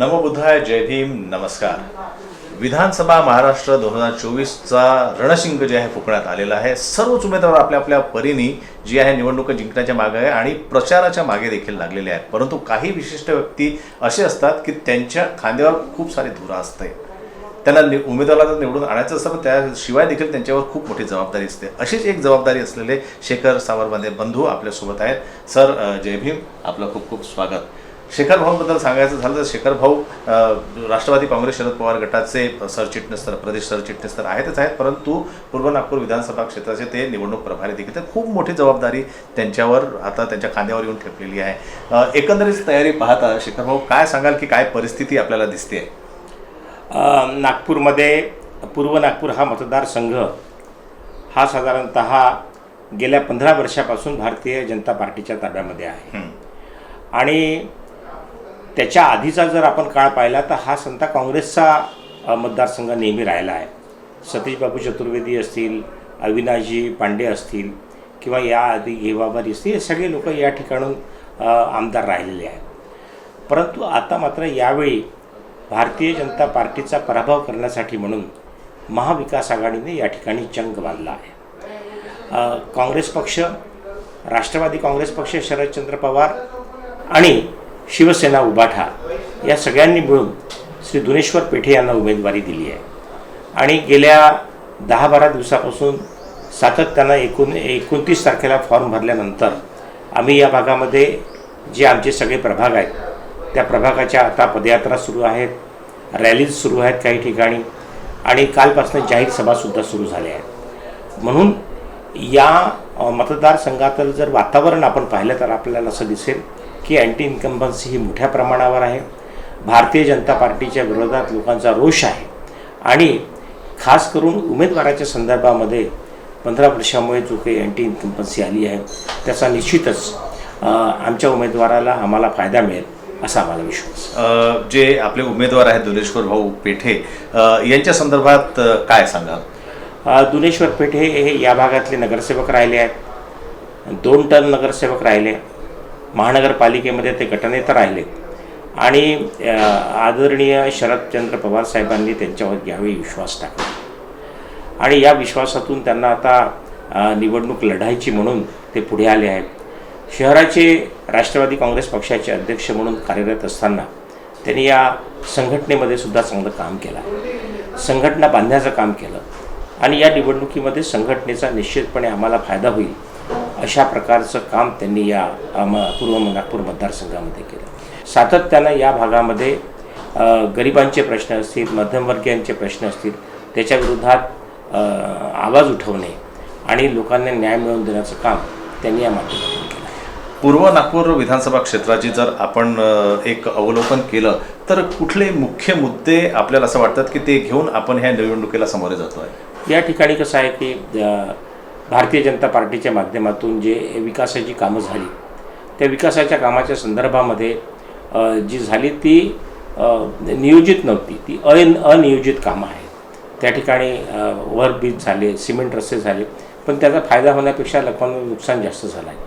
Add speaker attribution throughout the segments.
Speaker 1: नमो बुद्धाय, जय भीम, नमस्कार. विधानसभा महाराष्ट्र 2024चा रणशिंग जे आहे फुकण्यात आलेला आहे. सर्वच उमेदवार आपल्या आपल्या परीने जी आहे निवडणूक जिंकण्याच्या मागे आहे आणि प्रचाराच्या मागे देखील लागलेले आहेत. परंतु काही विशिष्ट व्यक्ती असे असतात की त्यांच्या खांद्यावर खूप सारी धुरा असते. त्यांना उमेदवाराला निवडून आणायचं असतं, पण त्याशिवाय देखील त्यांच्यावर खूप मोठी जबाबदारी असते. अशीच एक जबाबदारी असलेले शेखर सावरबांधे बंधू आपल्यासोबत आहेत. सर, जय भीम, आपलं खूप खूप स्वागत. शेखर भाऊबद्दल सांगायचं झालं तर शेखर भाऊ राष्ट्रवादी काँग्रेस शरद पवार गटाचे सरचिटणीस तर प्रदेश सरचिटणीस तर आहेतच आहेत, परंतु पूर्व नागपूर विधानसभा क्षेत्राचे ते निवडणूक प्रभारी देखील. तर खूप मोठी जबाबदारी त्यांच्यावर आता त्यांच्या खांद्यावर येऊन ठेपलेली आहे. एकंदरीत तयारी पाहता शेखर भाऊ काय सांगाल की काय परिस्थिती आपल्याला दिसते?
Speaker 2: नागपूरमध्ये पूर्व नागपूर हा मतदारसंघ हा साधारणतः गेल्या 15 वर्षापासून भारतीय जनता पार्टीच्या ताब्यामध्ये आहे. आणि त्याच्या आधीचा जर आपण काळ पाहिला तर हा संत काँग्रेसचा मतदारसंघ नेहमी राहिला आहे. सतीश बाबू चतुर्वेदी असतील, अविनाशजी पांडे असतील किंवा याआधी घेवाबारी असतील, हे सगळे लोक या ठिकाणून आमदार राहिलेले आहेत. परंतु आता मात्र यावेळी भारतीय जनता पार्टीचा पराभव करण्यासाठी म्हणून महाविकास आघाडीने या ठिकाणी चंग बांधला आहे. काँग्रेस पक्ष, राष्ट्रवादी काँग्रेस पक्ष, शरदचंद्र पवार आणि शिवसेना उबाठा या सगळ्यांनी मिळून श्री दुनेश्वर पेठे यांना उमेदवारी दिली आहे. आणि गेल्या 10-12 दिवसापासून सातत्यानं 29 तारखेला फॉर्म भरल्यानंतर आम्ही या भागामध्ये जे आमचे सगळे प्रभाग आहेत त्या प्रभागाच्या आता पदयात्रा सुरू आहेत, रॅलीज सुरू आहेत काही ठिकाणी, आणि कालपासून जाहीर सभासुद्धा सुरू झाल्या आहेत. म्हणून या मतदारसंघातील जर वातावरण आपण पाहिलं तर आपल्याला असं दिसेल की अँटी इन्कम्बन्सी ही मोठ्या प्रमाणावर आहे. भारतीय जनता पार्टीच्या विरोधात लोकांचा रोष आहे आणि खास करून उमेदवाराच्या संदर्भामध्ये 15 वर्षामुळे जो काही अँटी इन्कम्बन्सी आली आहे त्याचा निश्चितच आमच्या उमेदवाराला आम्हाला फायदा मिळेल असा आम्हाला विश्वास.
Speaker 1: जे आपले उमेदवार आहेत दुनेश्वर भाऊ पेठे यांच्या संदर्भात काय सांगाल?
Speaker 2: दुनेश्वर पेठे हे या भागातले नगरसेवक राहिले आहेत. 2 टर्म नगरसेवक राहिले. महानगरपालिकेमध्ये ते गटनेता राहिले आणि आदरणीय शरदचंद्र पवार साहेबांनी त्यांच्यावर यावेळी विश्वास टाकला आणि या विश्वासातून त्यांना आता निवडणूक लढायची म्हणून ते पुढे आले आहेत. शहराचे राष्ट्रवादी काँग्रेस पक्षाचे अध्यक्ष म्हणून कार्यरत असताना त्यांनी या संघटनेमध्ये सुद्धा चांगलं काम केलं, संघटना बांधण्याचं काम केलं आणि या निवडणुकीमध्ये संघटनेचा निश्चितपणे आम्हाला फायदा होईल अशा प्रकारचं काम त्यांनी या पूर्व नागपूर मतदारसंघामध्ये केलं. सातत्यानं या भागामध्ये गरिबांचे प्रश्न असतील, मध्यमवर्गीयांचे प्रश्न असतील, त्याच्या विरोधात आवाज उठवणे आणि लोकांना न्याय मिळवून देण्याचं काम त्यांनी या माध्यमातून केलं.
Speaker 1: पूर्व नागपूर विधानसभा क्षेत्राची जर आपण एक अवलोकन केलं तर कुठले मुख्य मुद्दे आपल्याला असं वाटतात की ते घेऊन आपण ह्या निवडणुकीला सामोरे जातो आहे?
Speaker 2: या ठिकाणी कसं आहे की भारतीय जनता पार्टीच्या माध्यमातून जे विकासाची कामं झाली त्या विकासाच्या कामाच्या संदर्भामध्ये जी झाली ती नियोजित नव्हती, ती अनियोजित कामं आहेत. त्या ठिकाणी ओव्हरब्रिज झाले, सिमेंट रस्ते झाले, पण त्याचा फायदा होण्यापेक्षा लोकांना नुकसान जास्त झालं आहे.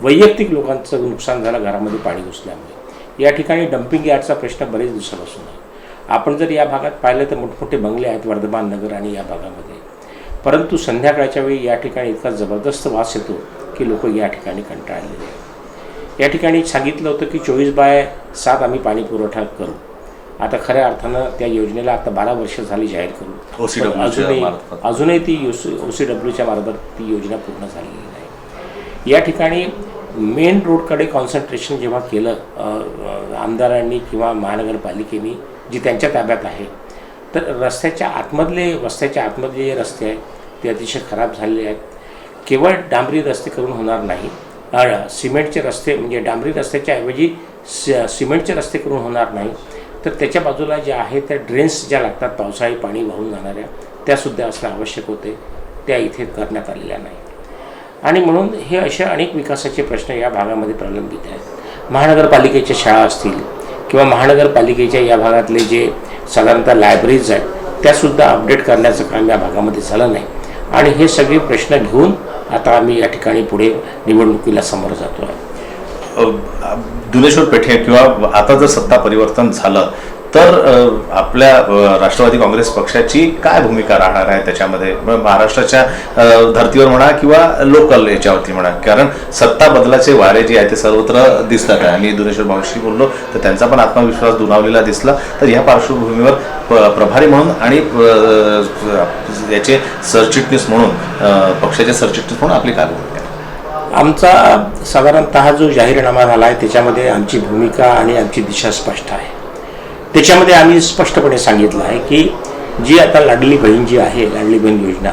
Speaker 2: वैयक्तिक लोकांचं नुकसान झालं घरामध्ये पाणी घुसल्यामुळे. या ठिकाणी डम्पिंग यार्डचा प्रश्न बरेच दिवसापासून आहे. आपण जर या भागात पाहिलं तर मोठमोठे बंगले आहेत वर्धमान नगर आणि या भागामध्ये, परंतु संध्याकाळच्या वेळी या ठिकाणी इतका जबरदस्त वास येतो की लोक या ठिकाणी कंटाळलेले आहेत. या ठिकाणी सांगितलं होतं की 24/7 आम्ही पाणी पुरवठा करू. आता खऱ्या अर्थानं त्या योजनेला आता 12 वर्ष झाली जाहीर करू, अजूनही ती OCWच्या मार्फत ती योजना पूर्ण झालेली नाही. या ठिकाणी मेन रोडकडे कॉन्सन्ट्रेशन जेव्हा केलं आमदारांनी किंवा महानगरपालिकेने जी त्यांच्या ताब्यात आहे, तर वस्त्याच्या आतमधले जे रस्ते आहेत ते अतिशय खराब झालेले आहेत. केवळ डांबरी रस्ते करून होणार नाही, सिमेंटचे रस्ते म्हणजे डांबरी रस्त्याच्या ऐवजी सिमेंटचे रस्ते करून होणार नाही, तर त्याच्या बाजूला ज्या आहेत त्या ड्रेन्स ज्या लागतात पावसाळी पाणी वाहून जाणाऱ्या त्यासुद्धा असणं आवश्यक होते, त्या इथे करण्यात आलेल्या नाही. आणि म्हणून हे अशा अनेक विकासाचे प्रश्न या भागामध्ये प्रलंबित आहेत. महानगरपालिकेच्या शाळा असतील किंवा महानगरपालिकेच्या या भागातले जे साधारणतः लायब्ररीज आहेत त्यासुद्धा अपडेट करण्याचं काम या भागामध्ये झालं नाही. आणि हे सगळे प्रश्न घेऊन आता आम्ही या ठिकाणी पुढे निवडणुकीला समोर जातो आहे.
Speaker 1: दुनेश्वर पेठे किंवा आता जर सत्ता परिवर्तन झालं तर आपल्या राष्ट्रवादी काँग्रेस पक्षाची काय भूमिका राहणार आहे त्याच्यामध्ये, महाराष्ट्राच्या धर्तीवर म्हणा किंवा लोकल याच्यावरती म्हणा, कारण सत्ता बदलाचे वारे जे आहे ते सर्वत्र दिसतात आहे. आणि दुनेश्वर भाऊंशी बोललो तर त्यांचा पण आत्मविश्वास दुणावलेला दिसला. तर ह्या पार्श्वभूमीवर प्रभारी म्हणून आणि याचे सरचिटणीस म्हणून, पक्षाचे सरचिटणीस म्हणून आपली काय भूमिका आहे?
Speaker 2: आमचा साधारणतः जो जाहीरनामा झाला आहे त्याच्यामध्ये आमची भूमिका आणि आमची दिशा स्पष्ट आहे. त्याच्यामध्ये आम्ही स्पष्टपणे सांगितलं आहे की जी आता लाडली बहीण जी आहे, लाडली बहीण योजना,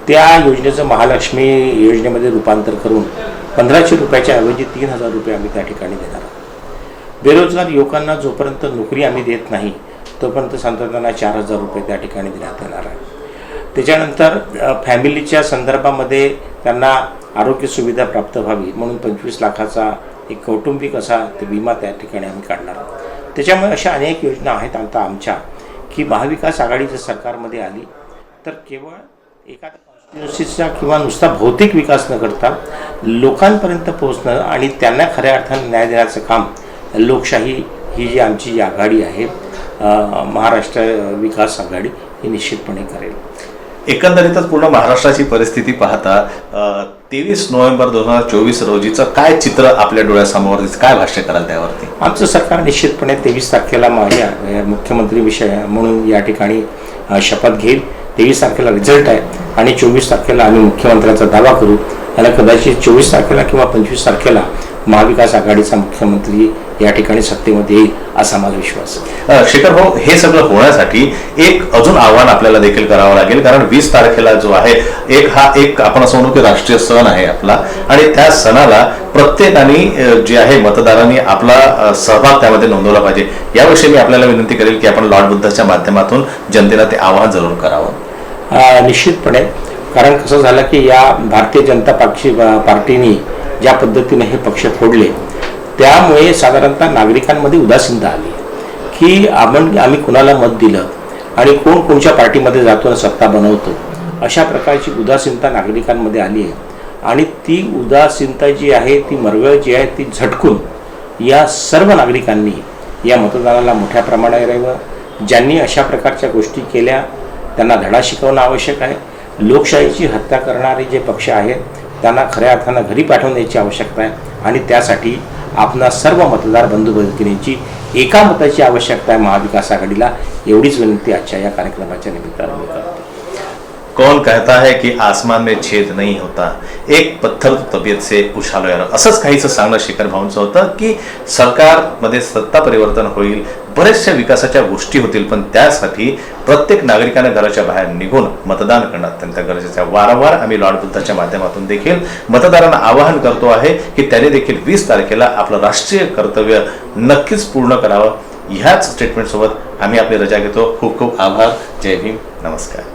Speaker 2: त्या योजनेचं महालक्ष्मी योजनेमध्ये रूपांतर करून 1500 रुपयाच्या ऐवजी 3000 रुपये आम्ही त्या ठिकाणी देणार आहोत. बेरोजगार युवकांना जोपर्यंत नोकरी आम्ही देत नाही तोपर्यंत साधारणतः 4000 रुपये त्या ठिकाणी देण्यात येणार आहे. त्याच्यानंतर फॅमिलीच्या संदर्भामध्ये त्यांना आरोग्य सुविधा प्राप्त व्हावी म्हणून 25 लाखाचा एक कौटुंबिक असा ते विमा त्या ठिकाणी आम्ही काढणार आहोत. त्याच्यामुळे अशा अनेक योजना आहेत आता आमच्या की महाविकास आघाडीच्या सरकारमध्ये आली तर केवळ एखाद्या कॉन्स्टिट्युन्सीचा किंवा नुसता भौतिक विकास न करता लोकांपर्यंत पोहोचणं आणि त्यांना खऱ्या अर्थाने न्याय देण्याचं काम लोकशाही ही जी आमची जी आघाडी आहे, महाराष्ट्र विकास आघाडी, ही निश्चितपणे करेल.
Speaker 1: एकंदरीतच पूर्ण महाराष्ट्राची परिस्थिती पाहता 23 नोव्हेंबर 2024 रोजीचं काय चित्र आपल्या डोळ्यासमोर दिसतं, काय भाष्य कराल त्यावरती?
Speaker 2: आमचं सरकार निश्चितपणे 23 तारखेला माझ्या मुख्यमंत्री विषय म्हणून या ठिकाणी शपथ घेईल. 23 तारखेला रिझल्ट आहे आणि 24 तारखेला आम्ही मुख्यमंत्र्याचा दावा करू आणि कदाचित 24 तारखेला किंवा 25 तारखेला महाविकास आघाडीचा मुख्यमंत्री या ठिकाणी सत्तेमध्ये येईल असा मला विश्वास आहे.
Speaker 1: शेखर भाऊ, हे सगळं होण्यासाठी एक अजून आव्हान आपल्याला देखील करावं लागेल, कारण 20 तारखेला जो आहे एक आपण असं म्हणू की राष्ट्रीय सण आहे आपला, आणि त्या सणाला प्रत्येकाने जे आहे मतदारांनी आपला सहभाग त्यामध्ये नोंदवला पाहिजे. याविषयी मी आपल्याला विनंती करेल की आपण लॉर्ड बुद्धाच्या माध्यमातून जनतेला ते आवाहन जरूर करावं.
Speaker 2: निश्चितपणे, कारण कसं झालं की या भारतीय जनता पार्टीने ज्या पद्धतीने हे पक्ष फोडले त्यामुळे साधारणतः नागरिकांमध्ये उदासीनता आली की आम्ही कुणाला मत दिलं आणि कोण कोणत्या पार्टीमध्ये जातो आणि सत्ता बनवतो, अशा प्रकारची उदासीनता नागरिकांमध्ये आली आहे. आणि ती उदासीनता जी आहे, ती मरगळ जी आहे, ती झटकून या सर्व नागरिकांनी या मतदानाला मोठ्या प्रमाणात राहावं. ज्यांनी अशा प्रकारच्या गोष्टी केल्या त्यांना धडा शिकवणं आवश्यक आहे. लोकशाहीची हत्या करणारे जे पक्ष आहेत त्यांना खऱ्या अर्थानं घरी पाठवण्याची आवश्यकता आहे आणि त्यासाठी आपणा सर्व मतदार बंधू भगिनींची एका मताची आवश्यकता आहे महाविकास आघाडीला. एवढीच विनंती आजच्या या कार्यक्रमाच्या निमित्तानं मी करतो.
Speaker 1: कौन कहता है कि आसमान में छेद नहीं होता, एक पत्थर तो तबीयत से उछालो यार, असंच काहीचं सांगणं शेखर भाऊंचं होतं की सरकारमध्ये सत्ता परिवर्तन होईल, बऱ्याचशा विकासाच्या गोष्टी होतील, पण त्यासाठी प्रत्येक नागरिकाने घराच्या बाहेर निघून मतदान करणं अत्यंत गरजेचं आहे. वारंवार आम्ही लॉर्ड बुद्धाच्या माध्यमातून देखील मतदारांना आवाहन करतो आहे की त्यांनी देखील 20 तारखेला आपलं राष्ट्रीय कर्तव्य नक्कीच पूर्ण करावं. ह्याच स्टेटमेंटसोबत आम्ही आपली रजा घेतो. खूप खूप आभार. जय भीम. नमस्कार.